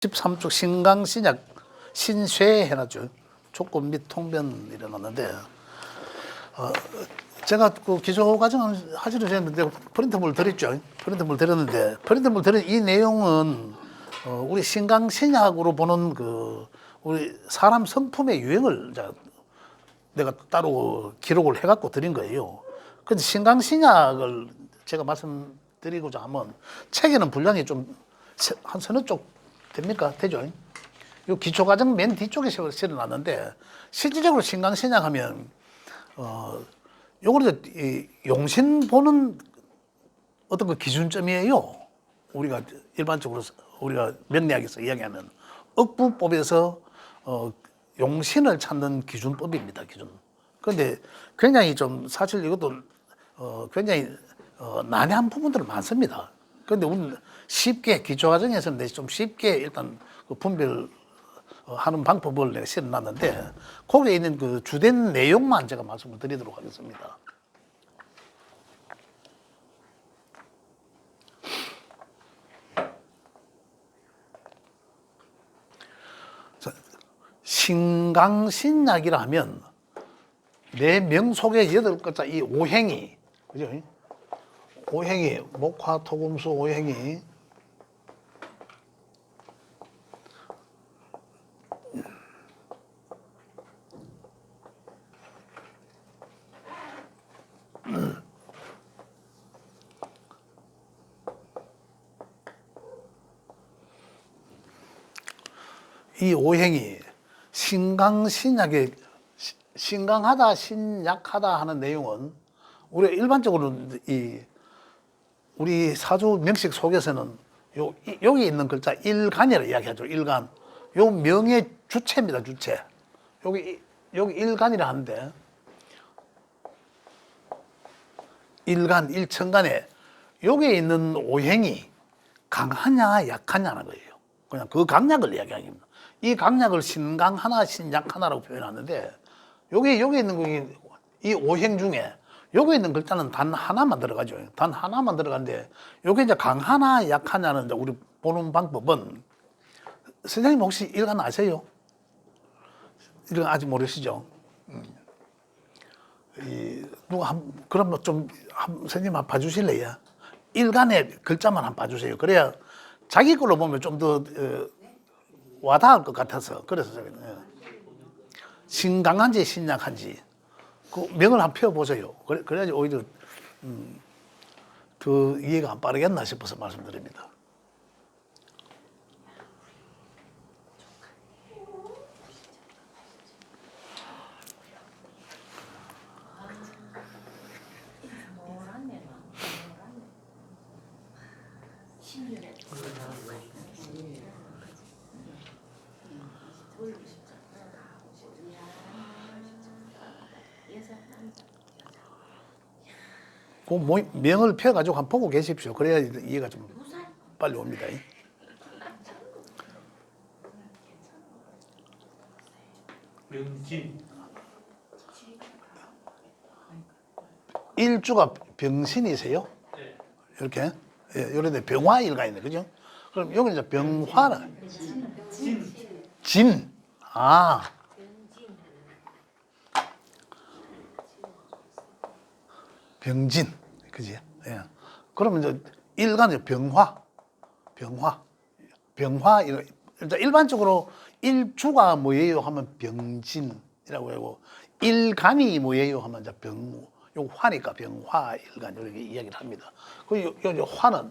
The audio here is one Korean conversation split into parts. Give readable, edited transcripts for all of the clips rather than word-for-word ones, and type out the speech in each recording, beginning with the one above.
13쪽 신강신약 신쇠 해놨죠. 촉구 및 통변 일어났는데 제가 그 기초 과정을 하지를 했는데 프린트물 드렸죠. 프린트물 드렸는데 프린트물 드린 이 내용은 우리 신강신약으로 보는 그 우리 사람 성품의 유형을 내가 따로 기록을 해갖고 드린 거예요. 근데 신강신약을 제가 말씀드리고자 하면 책에는 분량이 좀 한 서너 쪽 됩니까? 되죠? 요 기초과정 맨 뒤쪽에 실어놨는데 실질적으로 신강신약하면 요거는 용신 보는 어떤 그 기준점이에요. 우리가 일반적으로 우리가 명리학에서 이야기하면 억부법에서 용신을 찾는 기준법입니다. 기준. 그런데 굉장히 좀 사실 이것도 굉장히 난해한 부분들은 많습니다. 그런데 우리는 쉽게 기초과정에서는 좀 쉽게 일단 그 분별하는 방법을 내가 실어놨는데 거기에 있는 그 주된 내용만 제가 말씀을 드리도록 하겠습니다. 신강신약이라 하면 내 명 속에 8글자 이 오행이, 그죠? 오행이, 목화, 토금수 오행이 이 오행이 신강신약의 신강하다, 신약하다 하는 내용은 우리가 일반적으로 우리 사주 명식 속에서는 여기 있는 글자 일간이라 이야기하죠. 일간. 요 명의 주체입니다. 주체. 여기 일간이라 하는데 일간, 일천간에 여기에 있는 오행이 강하냐 약하냐는 거예요. 그냥 그 강약을 이야기합니다. 이 강약을 신강하나 신약하나라고 표현하는데 여기 있는 거 이 오행 중에 여기 있는 글자는 단 하나만 들어가죠. 단 하나만 들어가는데 여기 이제 강하나 약하냐는 이제 우리 보는 방법은 선생님 혹시 일간 아세요? 일간 아직 모르시죠? 누가 그러면 좀 선생님 한번 봐주실래요? 일간의 글자만 한번 봐주세요. 그래야 자기 걸로 보면 좀 더 와닿을 것 같아서 그래서 제가 신강한지 신약한지 그 명을 한번 펴보세요. 그래야지 오히려 더 이해가 안 빠르겠나 싶어서 말씀드립니다. 그 명을 펴가지고 한번 보고 계십시오. 그래야 이해가 좀 빨리 옵니다. 명진. 일주가 병신이세요? 네. 이렇게? 예, 요런데 병화일가 있네. 그죠? 그럼 여기 이제 병화라. 진. 아. 병진. 그지? 예. 그러면 이제 일간이 병화. 일반적으로 일주가 뭐예요 하면 병진이라고 하고 일간이 뭐예요 하면 이제 요 화니까 병화 일간 이렇게 이야기를 합니다. 그 요 화는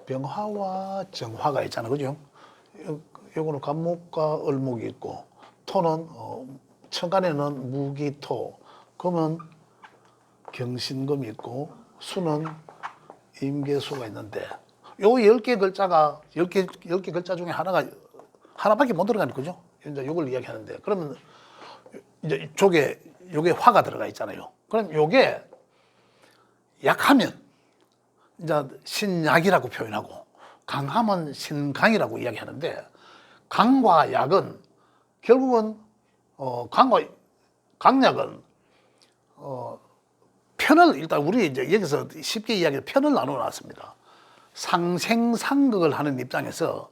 병화와 정화가 있잖아. 그죠? 요거는 간목과 을목이 있고 토는 천간에는 무기토, 금은 경신금이 있고 수는 임계수가 있는데 요 10개 글자가 10개 글자 중에 하나밖에 못 들어가는 거죠. 이제 요걸 이야기하는데 그러면 이제 요게 화가 들어가 있잖아요. 그럼 요게 약하면 이제 신약이라고 표현하고 강하면 신강이라고 이야기하는데 강과 약은 결국은 강약은 편을 일단 우리 이제 여기서 쉽게 이야기해 편을 나눠 놨습니다. 상생상극을 하는 입장에서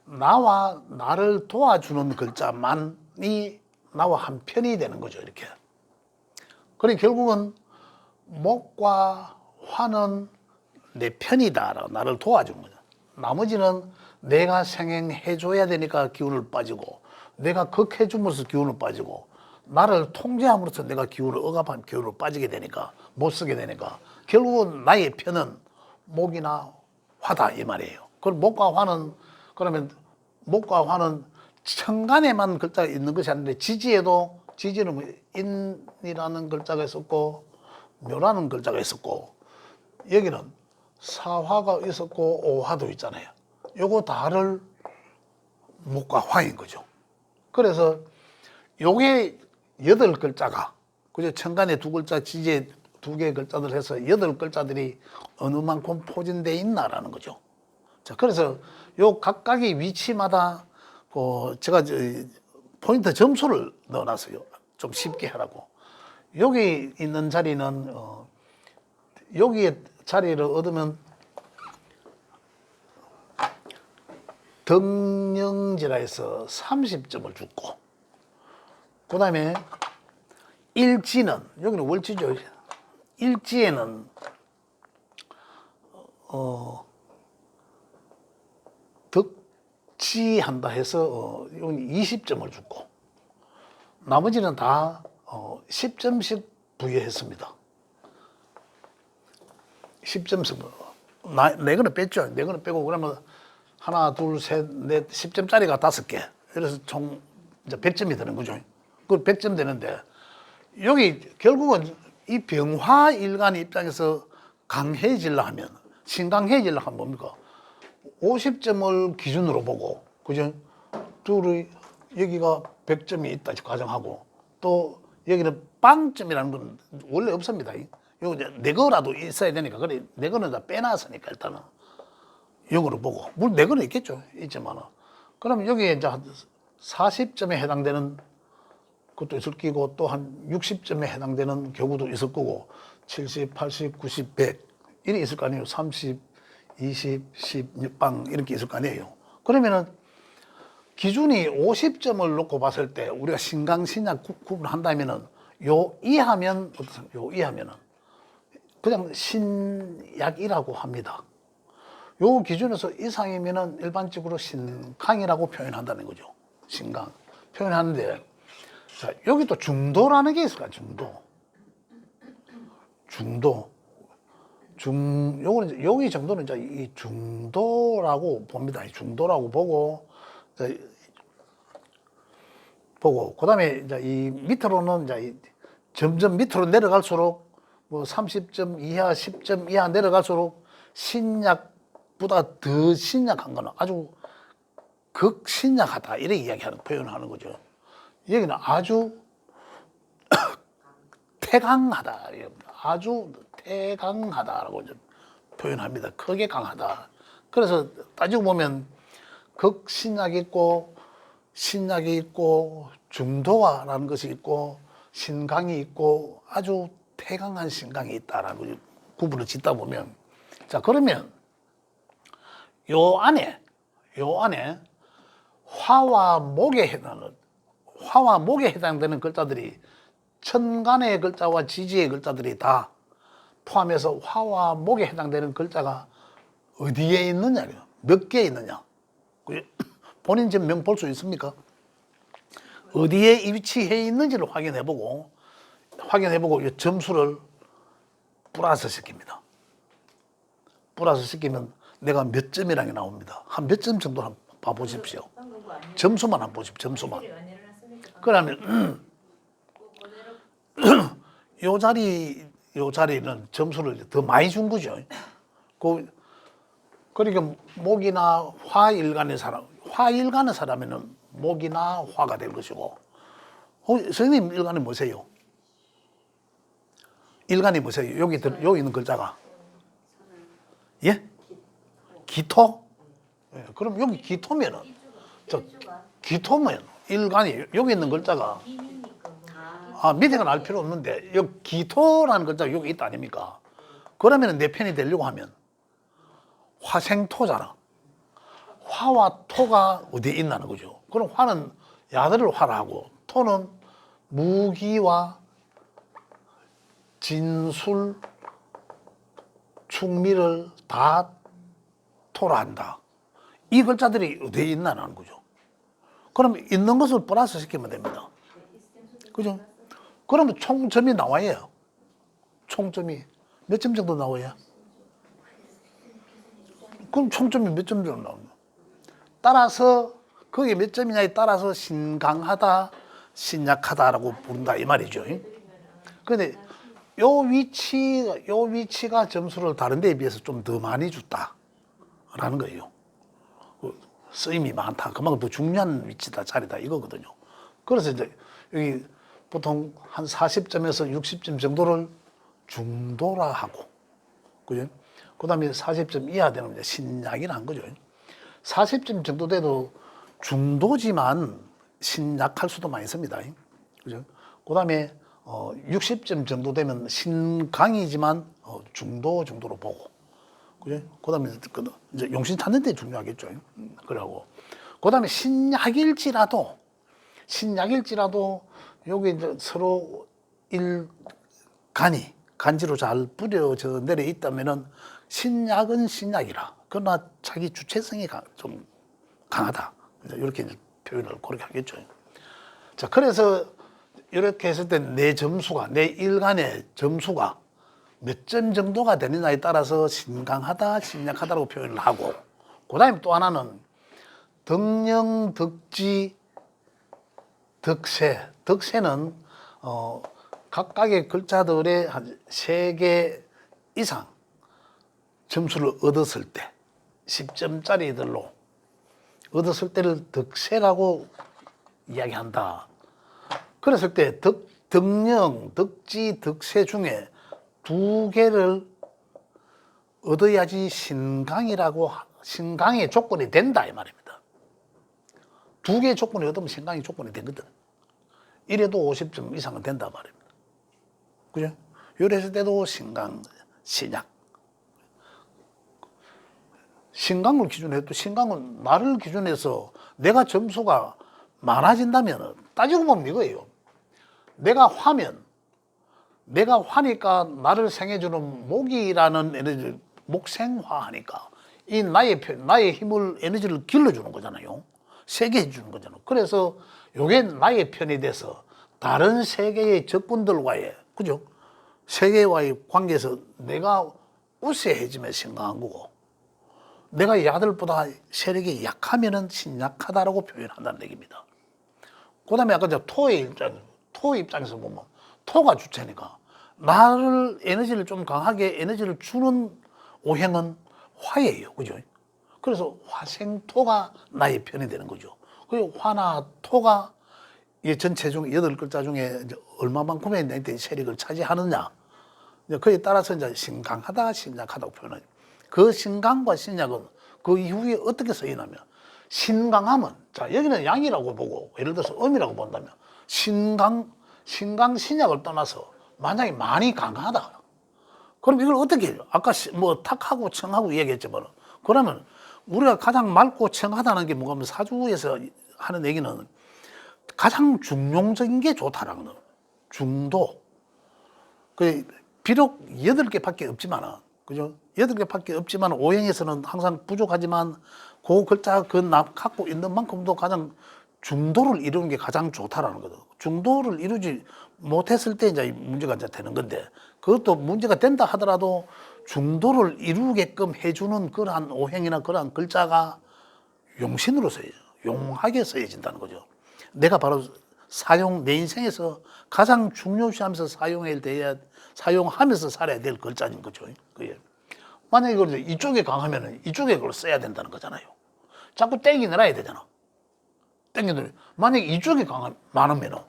나와 나를 도와주는 글자만이 나와 한 편이 되는 거죠. 이렇게. 그러니 결국은 목과 화는 내 편이다. 나를 도와준 거죠. 나머지는 내가 생행해줘야 되니까 기운을 빠지고, 내가 극해줌으로써 기운을 빠지고, 나를 통제함으로써 내가 기운을 억압한 기운을 빠지게 되니까, 못 쓰게 되니까, 결국은 나의 편은 목이나 화다 이 말이에요. 그럼 목과 화는, 그러면 목과 화는 천간에만 글자가 있는 것이 아닌데, 지지에도, 지지는 뭐 인이라는 글자가 있었고 묘라는 글자가 있었고, 여기는 사화가 있었고 오화도 있잖아요. 요거 다를 목과 화인 거죠. 그래서 요게 8글자가, 그죠? 천간에 2글자, 지지에 2개의 글자들 해서 8글자들이 어느 만큼 포진되어 있나라는 거죠. 자, 그래서 요 각각의 위치마다 제가 포인트 점수를 넣어놨어요. 좀 쉽게 하라고. 여기 있는 자리는 여기에 자리를 얻으면 덕령지라해서 30점을 주고, 그 다음에 일지는, 여기는 월지죠. 일지에는 덕지한다 해서 여기 20점을 주고, 나머지는 다 10점씩 부여했습니다. 10점씩. 네 거는 뺐죠. 네 거는 빼고, 그러면 하나, 둘, 셋, 넷, 10점짜리가 5개. 그래서 총 이제 100점이 되는 거죠. 그 100점 되는데, 여기 결국은 이 병화일간 입장에서 강해지려 하면, 신강해지려 하면 뭡니까? 50점을 기준으로 보고, 그죠? 둘이, 여기가 100점이 있다 가정하고, 또 여기는 빵점이라는 건 원래 없습니다. 요 내 거라도 있어야 되니까, 그래 내 거는 다 빼놨으니까 일단은 요거를 보고, 물론 내 거는 있겠죠. 있지만은, 그러면 여기에 이제 한 40점에 해당되는 것도 있을 거고, 또 한 60점에 해당되는 경우도 있을 거고, 70, 80, 90, 100 이렇게 있을 거 아니에요. 30, 20, 10, 빵 이렇게 있을 거 아니에요. 그러면은 기준이 50점을 놓고 봤을 때 우리가 신강, 신약 구분한다면은 요 이하면 어떻습니까? 요 이하면은 그냥 신약이라고 합니다. 요 기준에서 이상이면은 일반적으로 신강이라고 표현한다는 거죠. 신강 표현하는데, 자, 여기 또 중도라는 게 있을까? 요거는 여기 정도는 이제 이 중도라고 봅니다. 중도라고 보고, 그다음에 이제 이 밑으로는 이제 점점 밑으로 내려갈수록 뭐 30점 이하, 10점 이하 내려갈수록 신약보다 더 신약한 거는 아주 극신약하다 이렇게 이야기하는 표현하는 거죠. 여기는 아주 태강하다, 아주 태강하다라고 표현합니다. 크게 강하다. 그래서 따지고 보면 극신약이 있고 신약이 있고 중도화라는 것이 있고 신강이 있고 아주 태강한 신강이 있다라고 구분을 짓다 보면, 자, 그러면 요 안에 화와 목에 해당되는 글자들이, 천간의 글자와 지지의 글자들이 다 포함해서 화와 목에 해당되는 글자가 어디에 있느냐, 몇 개 있느냐, 본인 지금 명 볼 수 있습니까? 어디에 위치해 있는지를 확인해보고 이 점수를 플러스 시킵니다. 플러스 시키면 내가 몇 점이라는 게 나옵니다. 한 몇 점 정도 한번 봐보십시오. 점수만 한번 보십시오. 점수만. 그러면 요 자리는 점수를 더 많이 준 거죠. 그러니까 목이나 화일간의 사람에는 목이나 화가 될 것이고, 선생님 일간이 뭐세요? 일간이 뭐세요? 여기 있는 글자가, 예? 기토? 예, 그럼 여기 기토면은, 기토면 일간이 여기 있는 글자가, 밑에가 알 필요 없는데 여기 기토라는 글자가 여기 있다 아닙니까? 그러면 내 편이 되려고 하면 화생토잖아. 화와 토가 어디에 있나는 거죠. 그럼 화는 야들을 화라 하고 토는 무기와 진술, 충미를 다 토로 한다. 이 글자들이 어디에 있나는 거죠. 그럼 있는 것을 플러스 시키면 됩니다. 그죠? 그러면 총점이 나와요. 총점이 몇 점 정도 나와요? 그럼 총점이 몇 점 정도 나오냐? 따라서 그게 몇 점이냐에 따라서 신강하다, 신약하다라고 부른다 이 말이죠. 그런데 요 위치가 점수를 다른 데에 비해서 좀 더 많이 줬다라는 거예요. 쓰임이 많다. 그만큼 더 중요한 위치다, 자리다 이거거든요. 그래서 이제 여기 보통 한 40점에서 60점 정도를 중도라 하고, 그죠? 그 다음에 40점 이하 되는 이제 신약이라는 거죠. 40점 정도 돼도 중도지만 신약할 수도 많이 있습니다. 그죠? 그 다음에 60점 정도 되면 신강이지만 중도 정도로 보고, 그죠? 그 다음에 이제 용신 찾는 데 중요하겠죠. 그러고, 그 다음에 신약일지라도 여기 이제 서로 간지로 잘 뿌려져 내려 있다면은 신약은 신약이라. 그러나 자기 주체성이 좀 강하다. 이렇게 이제 표현을 그렇게 하겠죠. 자, 그래서 이렇게 했을 때 내 일간의 점수가 몇 점 정도가 되느냐에 따라서 신강하다, 신약하다라고 표현을 하고, 그 다음에 또 하나는 덕령, 덕지, 덕세. 덕세는 각각의 글자들의 한 3개 이상 점수를 얻었을 때 10점짜리들로 얻었을 때를 덕세라고 이야기한다. 그랬을 때 덕령, 덕지, 덕세 중에 2개를 얻어야지 신강의 조건이 된다 이 말입니다. 2개의 조건이 얻으면 신강의 조건이 되거든. 이래도 50점 이상은 된다 말입니다. 그죠? 이랬을 때도 신강, 신약. 신강을 기준으로 해도 신강은 나를 기준해서 내가 점수가 많아진다면 따지고 보면 이거예요. 내가 화니까 나를 생해주는 목이라는 에너지, 목생화하니까 이 나의 힘을, 에너지를 길러주는 거잖아요. 세게 해주는 거잖아요. 그래서 요게 나의 편이 돼서 다른 세계의 적군들과의, 그죠? 세계와의 관계에서 내가 우세해지면 신강한 거고, 내가 야들보다 세력이 약하면은 신약하다라고 표현한다는 얘기입니다. 그 다음에 아까 토의 입장에서 보면 토가 주체니까 나를 에너지를 좀 강하게 에너지를 주는 오행은 화예요. 그죠? 그래서 화생토가 나의 편이 되는 거죠. 그리고 화나 토가 이 전체 중 8글자 중에 이제 얼마만큼의 내 세력을 차지하느냐. 그에 따라서 이제 신강하다, 신약하다고 표현하죠. 그 신강과 신약은 그 이후에 어떻게 쓰이냐면, 신강하면, 자, 여기는 양이라고 보고, 예를 들어서 음이라고 본다면, 신강, 신약을 떠나서 만약에 많이 강하다. 그럼 이걸 어떻게 해요? 아까 뭐 탁하고 청하고 얘기했지만, 그러면 우리가 가장 맑고 청하다는 게 뭐가 하면 사주에서 하는 얘기는 가장 중용적인 게 좋다라는 거예요. 중도. 비록 8개밖에 없지만, 그죠? 8개밖에 없지만, 오행에서는 항상 부족하지만, 그 글자, 갖고 있는 만큼도 가장 중도를 이루는 게 가장 좋다라는 거죠. 중도를 이루지 못했을 때 이제 문제가 이제 되는 건데, 그것도 문제가 된다 하더라도 중도를 이루게끔 해주는 그러한 오행이나 그러한 글자가 용신으로 써야죠. 용하게 써야진다는 거죠. 내가 바로 내 인생에서 가장 중요시하면서 사용하면서 살아야 될 글자인 거죠. 그게. 만약에 그걸 이쪽에 강하면 이쪽에 그걸 써야 된다는 거잖아요. 자꾸 땡이 늘어야 되잖아. 만약에 이쪽이 많으면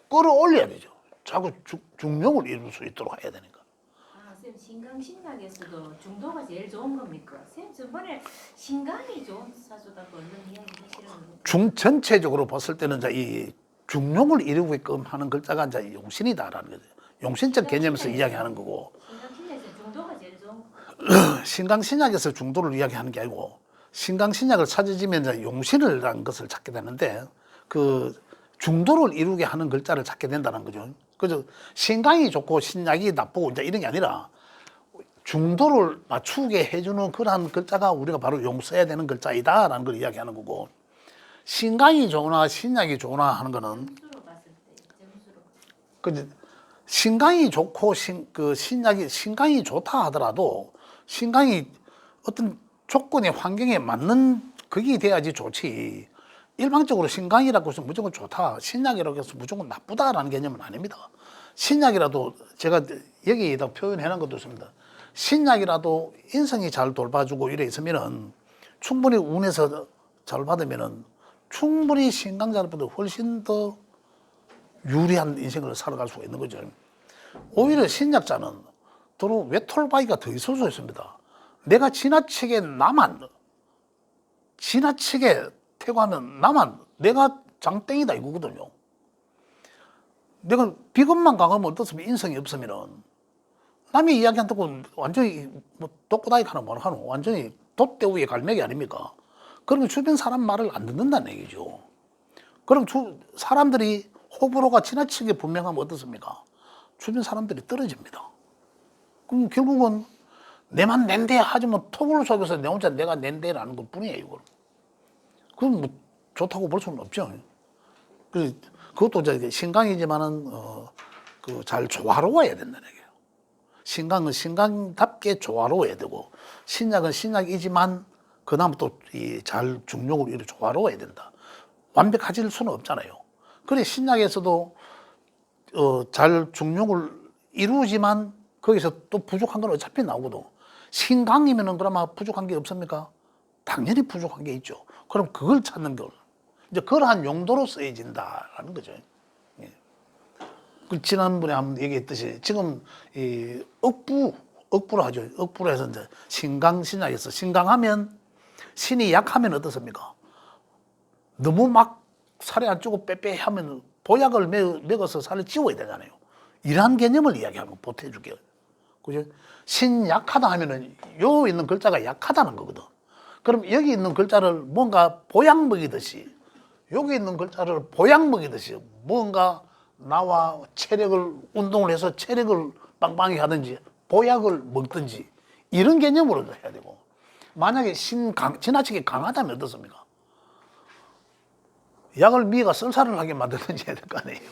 끌어올려야 되죠. 자꾸 중용을 이룰 수 있도록 해야 되니까. 쌤, 신강신약에서도 중도가 제일 좋은 겁니까? 쌤, 저번에 신강이 좋은 사주다고 얼른 이야기 하시는 전체적으로 봤을 때는 이제 이 중용을 이루게끔 하는 글자가 이제 용신이다라는 거죠. 용신적 개념에서 이야기하는 거고. 신강신약에서 중도가 제일 좋은 신강신약에서 중도를 이야기하는 게 아니고, 신강신약을 찾아지면 이제 용신이라는 것을 찾게 되는데 그 중도를 이루게 하는 글자를 찾게 된다는 거죠. 그래서 신강이 좋고 신약이 나쁘고 이제 이런 게 아니라 중도를 맞추게 해주는 그러한 글자가 우리가 바로 용 써야 되는 글자이다라는 걸 이야기하는 거고, 신강이 좋으나 신약이 좋으나 하는 거는 점수로 봤을 때 점수로. 그 신강이 좋고 신강이 좋다 하더라도 신강이 어떤 조건의 환경에 맞는 그게 돼야지 좋지. 일방적으로 신강이라고 해서 무조건 좋다, 신약이라고 해서 무조건 나쁘다라는 개념은 아닙니다. 신약이라도 제가 여기에다 표현해 놓은 것도 있습니다. 신약이라도 인성이 잘 돌봐주고 이래 있으면은 충분히 운에서 잘 받으면은 충분히 신강자보다 훨씬 더 유리한 인생을 살아갈 수가 있는 거죠. 오히려 신약자는 도로 외톨바이가 더 있을 수 있습니다. 내가 지나치게 태고하면 나만 내가 장땡이다 이거거든요. 내가 비겁만 강하면 어떻습니까? 인성이 없으면은 남의 이야기 안 듣고 완전히 뭐 독고다이 하나 뭐 하노, 완전히 돛대우의 갈매기 아닙니까? 그러면 주변 사람 말을 안 듣는다는 얘기죠. 그럼 사람들이 호불호가 지나치게 분명하면 어떻습니까? 주변 사람들이 떨어집니다. 그럼 결국은 내만 낸대 하지만 토굴 속에서 내 혼자 내가 낸대라는 것 뿐이에요, 이거. 그건 뭐 좋다고 볼 수는 없죠. 그것도 이제 신강이지만은 잘 조화로워야 된다는 얘기예요. 신강은 신강답게 조화로워야 되고, 신약은 신약이지만 그다음 또 잘 중용으로 이렇게 조화로워야 된다. 완벽해질 수는 없잖아요. 그래 신약에서도 잘 중용을 이루지만 거기서 또 부족한 건 어차피 나오거든. 신강이면은 그러면 부족한 게 없습니까? 당연히 부족한 게 있죠. 그럼 그걸 찾는 걸 이제 그러한 용도로 쓰여진다라는 거죠. 예. 그 지난번에 한번 얘기했듯이 지금 이 억부로 하죠. 억부로 해서 이제 신강신약에서 신강하면 신이 약하면 어떻습니까? 너무 막 살이 안 찌고 빼빼 하면 보약을 먹어서 살을 찌워야 되잖아요. 이러한 개념을 이야기하고 보태줄게요. 그죠? 신 약하다 하면은 요 있는 글자가 약하다는 거거든. 그럼 여기 있는 글자를 뭔가 보약 먹이듯이, 여기 있는 글자를 보약 먹이듯이 뭔가 나와 체력을 운동을 해서 체력을 빵빵하게 하든지 보약을 먹든지 이런 개념으로 해야 되고, 만약에 지나치게 강하다면 어떻습니까? 약을 미가 썰살을 하게 만들든지 해야 될 거 아니에요.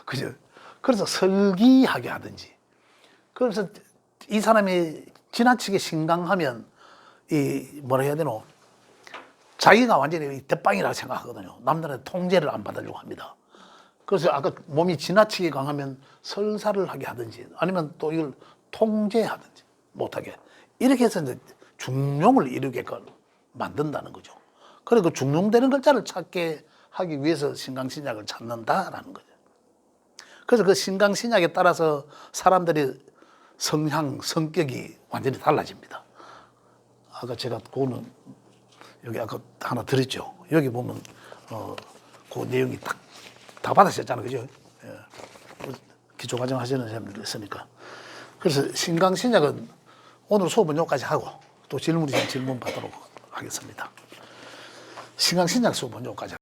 그죠? 그래서 설기하게 하든지. 그래서 이 사람이 지나치게 신강하면 뭐라 해야 되노? 자기가 완전히 대빵이라고 생각하거든요. 남들한테 통제를 안 받으려고 합니다. 그래서 아까 몸이 지나치게 강하면 설사를 하게 하든지 아니면 또 이걸 통제하든지 못하게 이렇게 해서 이제 중용을 이루게 만든다는 거죠. 그리고 그 중용되는 글자를 찾게 하기 위해서 신강신약을 찾는다라는 거죠. 그래서 그 신강신약에 따라서 사람들이 성향, 성격이 완전히 달라집니다. 아까 제가 그거는 여기 아까 하나 드렸죠. 여기 보면 그 내용이 다 받으셨잖아요, 그죠? 예. 기초과정 하시는 사람들도 있으니까. 그래서 신강신약은 오늘 수업은 여기까지 하고 또 질문 받도록 하겠습니다. 신강신약 수업은 여기까지.